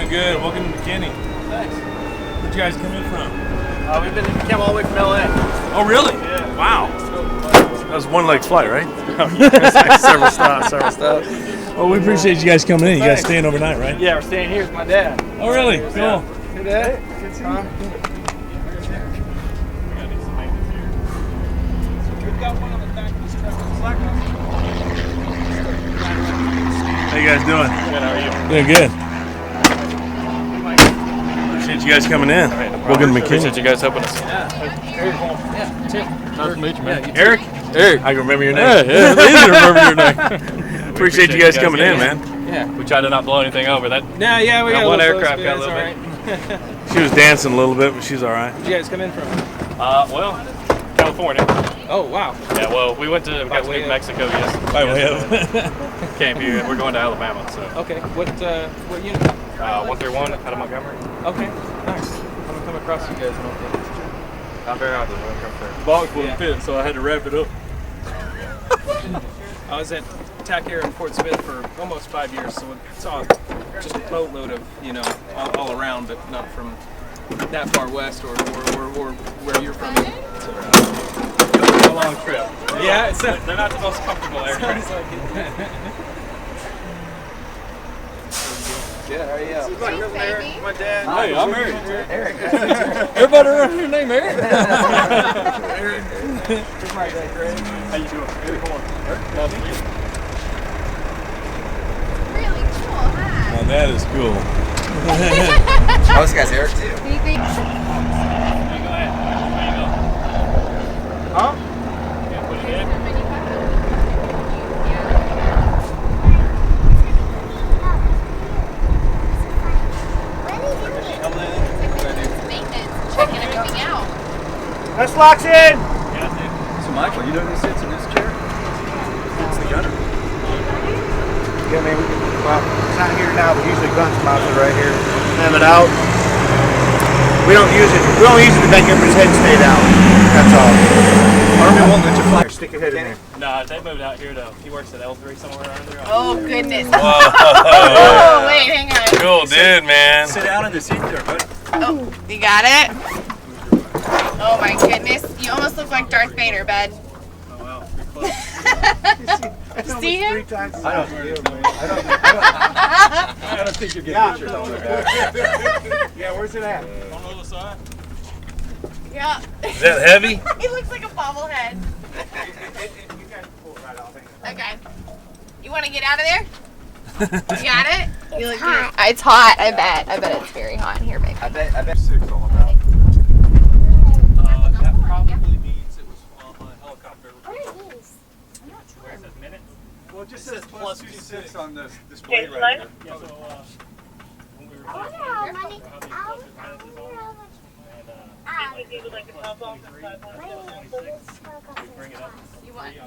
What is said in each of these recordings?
Doing good. Welcome to McKinney. Thanks. Where'd you guys come in from? We came all the way from LA. Oh, really? Yeah. Wow. That was one leg flight, right? several stops. Well, we appreciate you guys coming in. You guys staying overnight, right? Yeah, we're staying here with my dad. Oh, really? Cool. Hey, Dad. Good to see you. We've got one on the back of this truck. How you guys doing? Good, how are you? Doing good. Appreciate you guys coming in. Welcome to McKinney. Appreciate you guys helping us. Nice to meet you, man. Eric? Eric. I can remember your name. Yeah, it's easy to remember your name. Appreciate you guys coming in, man. Yeah. We tried to not blow anything over. That. We got one a little aircraft close, got a but little it's bit. all right. She was dancing a little bit, but she's all right. Where'd you guys come in from? Well, California. Oh, wow. Yeah, well, we got to meet Mexico By way of. Came here. We're going to Alabama, so. Okay. What unit? 131 out of Montgomery. Okay. Nice. I'm gonna come across you guys. Not very often. We'll come through. The box wouldn't fit, so I had to wrap it up. I was at TAC Air in Fort Smith for almost 5 years, so I saw just a boatload of, all around, but not from that far west or where you're from. It's a long trip. Yeah, They're not the most comfortable aircraft. sounds like it. Good, how are you? My dad. Hey, I'm Eric. Eric. Everybody around here named Eric. Here's my dad, Greg. How you doing? Eric, come on. Nice to meet you. Really cool, huh? Now that is cool. Oh, this guy's Eric too. Do you think? Go ahead. There you go. Huh? Yeah, put it in. Maintenance, checking everything out. Let's lock in. So, Michael, you know who sits in this chair? It's the gunner. Yeah, man, it's not here now, but usually gun spots are right here. Have it out. We don't use it to make everybody's head stay down. That's all. Army won't let you fly. Stick your head in there. No, they moved out here though. He works at L3 somewhere around there. Oh, goodness. Whoa. Oh, wait, hang on. Cool dude, man. Sit down in the seat there, buddy. Oh, you got it? Oh, my goodness. You almost look like Darth Vader, bud. Oh, well, you're close. See him? 3 times. I don't think you'll get pictures on there. Yeah, where's it at? On the other side. Yeah. Is that heavy? He looks like a bobblehead. You guys pull it right off. Okay. You want to get out of there? You got it? You look hot. It's hot, I bet. I bet it's very hot in here, baby. I bet 6 all about. That probably means it was on a helicopter. What are these? I'm not sure. Where is it? Minute? Well, it just says plus 26 on this display right here. Yeah, so when we were I wonder how many. I wonder how much.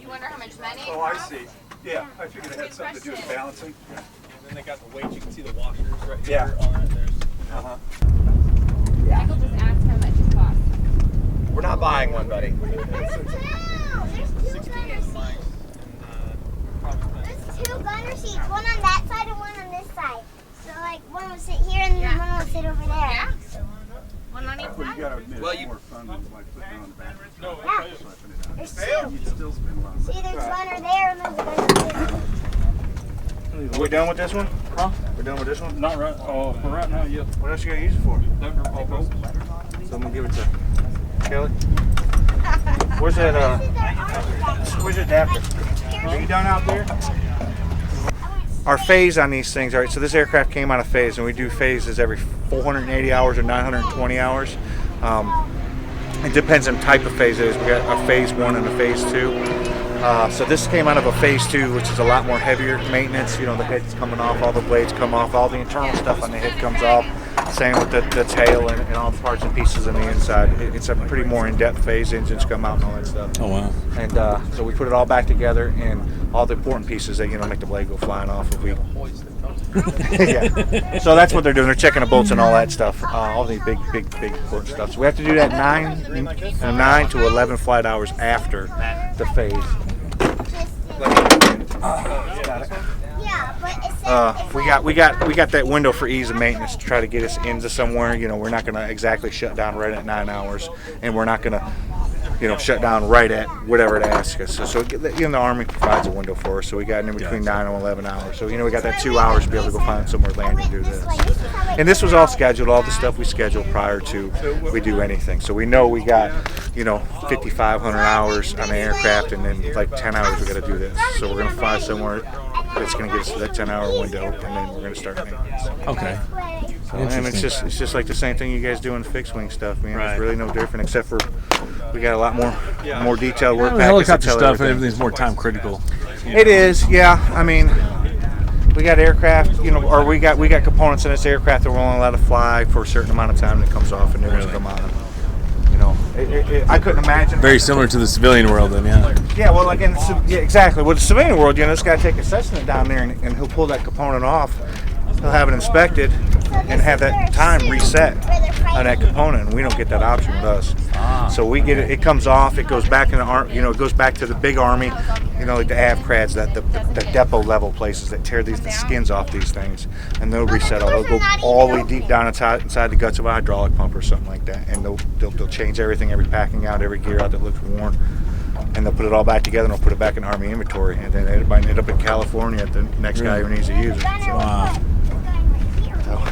You wonder how much money? Oh, I see. Yeah, I figured it had something to do with balancing. And then they got the weight. You can see the washers right Yeah. here on it. There's Uh-huh. Michael just asked how much it costs. We're not buying one, buddy. There's 2 gunner seats. probably There's 2 gunner seats, one on that side and one on this side. So like one will sit here and then one will sit over there. Yeah? One on each Well, you side? gotta admit, Well, it's you- more fun than like putting it on the back. no. Yeah. Slapping it out. There's 2. You'd still spend a lot of See, money. there's gunner there and there's a gunner there. Are we done with this one? Huh? We're done with this one? Not right. Oh, for right now, yeah. What else you gonna use it for? That So I'm gonna give it to Kelly. Where's that where's the adapter? Are you done out there? Our phase on these things, all right, so this aircraft came out of phase, and we do phases every 480 hours or 920 hours. It depends on type of phase it is. We got a phase 1 and a phase 2. So this came out of a phase 2, which is a lot more heavier maintenance. You know, the head's coming off, all the blades come off, all the internal stuff on the head comes off. Same with the tail and all the parts and pieces on the inside. It's a pretty more in-depth phase. Engines come out and all that stuff. Oh, wow. And so we put it all back together, and all the important pieces that make the blade go flying off. If we, yeah. So that's what they're doing. They're checking the bolts and all that stuff. All the big important stuff. So we have to do that 9 to 11 flight hours after the phase. Yeah, but it we got that window for ease of maintenance to try to get us into somewhere. You know, we're not going to exactly shut down right at 9 hours, and we're not going to, you know, shut down right at whatever it asks us. So you know, the Army provides a window for us. So we got in between 9 and 11 hours. So, you know, we got that 2 hours to be able to go find somewhere to land and do this. And this was all scheduled, all the stuff we scheduled prior to we do anything. So we know we got, you know, 5,500 hours on the aircraft, and then like 10 hours we got to do this. So we're going to fly somewhere that's going to get us to that 10-hour window, and then we're going to start maintenance. Okay. So, and it's just like the same thing you guys do in the fixed wing stuff, man. Right. It's really no different, except for we got a lot more detailed work. The helicopter stuff, everything's more time critical. It is, yeah. I mean, we got aircraft, you know, or we got components in this aircraft that we're only allowed to fly for a certain amount of time, and it comes off and new ones come on. You know, I couldn't imagine. Very similar to the civilian world, then, yeah. Yeah, well, like exactly. With the civilian world, you know, this guy take a Cessna down there, and he'll pull that component off. He'll have it inspected and have that time reset on that component, and we don't get that option with us. So we get it. It comes off. It goes back in the arm. You know, it goes back to the big Army. You know, like the AVCRADs, the depot level places that tear the skins off these things, and they'll reset all. They'll go all the way deep down inside the guts of a hydraulic pump or something like that, and they'll change everything, every packing out, every gear out that looks worn. And they'll put it all back together, and they'll put it back in Army inventory, and then it might end up in California at the next guy who needs to use it. So, Wow.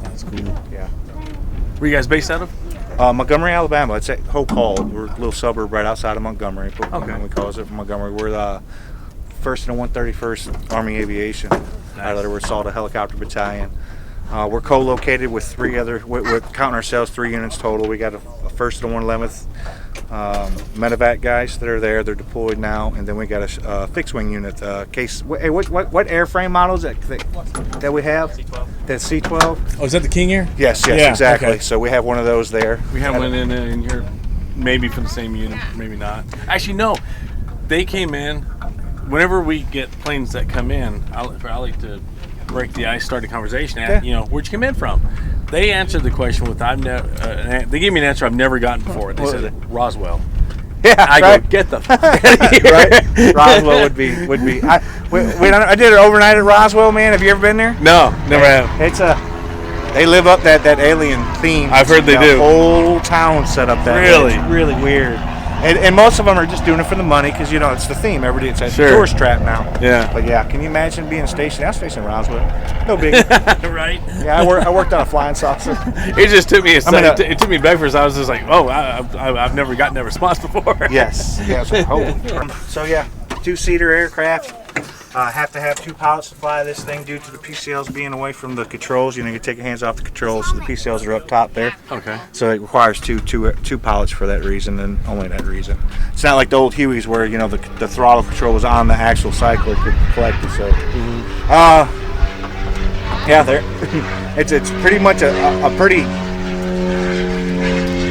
That's cool. Yeah. Where you guys based out of? Montgomery, Alabama. It's at Hope Hall. We're a little suburb right outside of Montgomery. We call it from Montgomery. We're the 1st and 131st Army Aviation. Nice. We're Salta Helicopter Battalion. We're co-located with 3 other, we're counting ourselves 3 units total. We got a 1st and 111th medevac guys that are there. They're deployed now, and then we got a fixed wing unit. What airframe model is that we have? C-12. That's C-12. Oh, is that the King Air? Yes, Yeah, exactly. okay. So we have one of those there. We have one in here, maybe from the same unit, maybe not. Actually, no. They came in. Whenever we get planes that come in, I like to break the ice, start a conversation. And, you know, where'd you come in from? They answered the question with they gave me an answer I've never gotten before. They said Roswell. Yeah, I right. go, get the fuck out of here. Right. Roswell would be. I did it overnight at Roswell, man. Have you ever been there? No, never have. It's they live up that alien theme. I've heard they do. The whole town set up that. Really? It's really weird. And most of them are just doing it for the money because, you know, it's the theme. Every day it's a tourist trap now. Yeah. But yeah, can you imagine being stationed? I was stationed in Roswell. No big. Right? Yeah, I worked on a flying saucer. It just took me it took me back first. I was just like, oh, I've never gotten that response before. Yes. Yeah. So yeah, 2-seater aircraft. Have to have 2 pilots to fly this thing due to the PCLs being away from the controls. You know, you take your hands off the controls, so the PCLs are up top there. Okay. So it requires two pilots for that reason, and only that reason. It's not like the old Hueys where, you know, the throttle control was on the actual cycle it could collect it. So, yeah, there. It's pretty much a pretty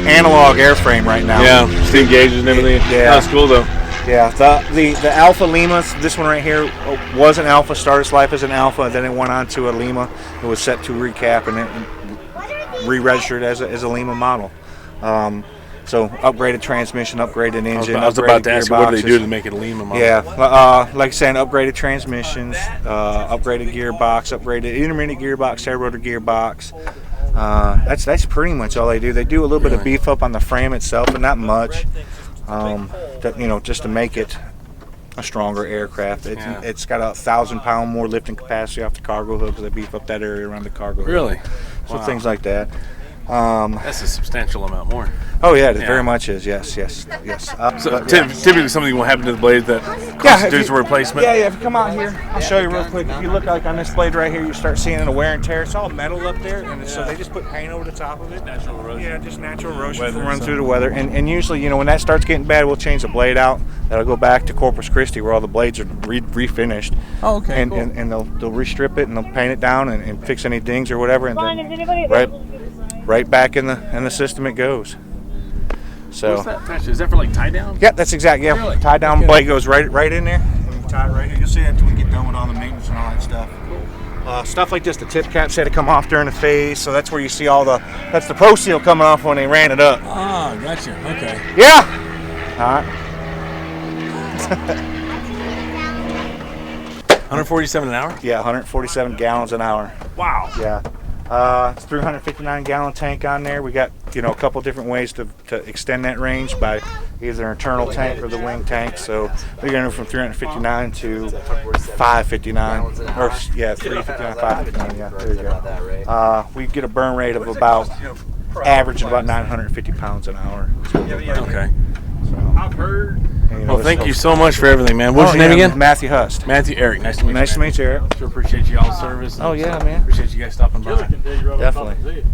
analog airframe right now. Yeah, steam gauges and everything. Yeah, that's cool though. Yeah, the Alpha Lima, this one right here was an Alpha, started its life as an Alpha, and then it went on to a Lima. It was set to recap and it re-registered as a Lima model. So upgraded transmission, upgraded engine. I was about to ask you, what do they do to make it a Lima model? Yeah, like I said, upgraded transmissions, upgraded gearbox, upgraded intermediate gearbox, tail rotor gearbox. That's pretty much all they do. They do a little bit of beef up on the frame itself, but not much. You know, just to make it a stronger aircraft. It's got 1,000-pound more lifting capacity off the cargo hook because they beef up that area around the cargo hook. Really? So things like that. That's a substantial amount more. Oh yeah, it very much is. Yes. So typically something will happen to the blade that constitutes a replacement. Yeah. If you come out here, I'll show you real quick. If you look like on this blade right here, you start seeing the wear and tear. It's all metal up there, and so they just put paint over the top of it. Natural erosion. Yeah, just natural erosion run through the weather. And usually, you know, when that starts getting bad, we'll change the blade out. That'll go back to Corpus Christi where all the blades are refinished. Oh, okay. And cool. and they'll restrip it and they'll paint it down and fix any dings or whatever, and then right back in the system it goes. So what's that? Is that for like tie down? Yeah, that's exactly. Yeah, really? tie down blade goes right in there. And you tie it right here. You'll see that until we get done with all the maintenance and all that stuff. Stuff like this, the tip caps had to come off during the phase, so that's where you see that's the Pro Seal coming off when they ran it up. Ah, gotcha. Okay. Yeah. All right. 147 an hour? Yeah, 147 gallons an hour. Wow. Yeah. It's 359 gallon tank on there. We got, a couple different ways to extend that range by either an internal tank or the wing tank. So we're going to go from 359 to 559. Or, 359, 559. Yeah, there you go. We get a burn rate of about, averaging about 950 pounds an hour. Okay. I've heard. Well, thank you so much for everything, man. What's your name again? Matthew Hust. Matthew Eric. Nice to meet you. Nice to meet you, Eric. Sure appreciate you all's service. Oh, yeah, man. Appreciate you guys stopping by. Definitely.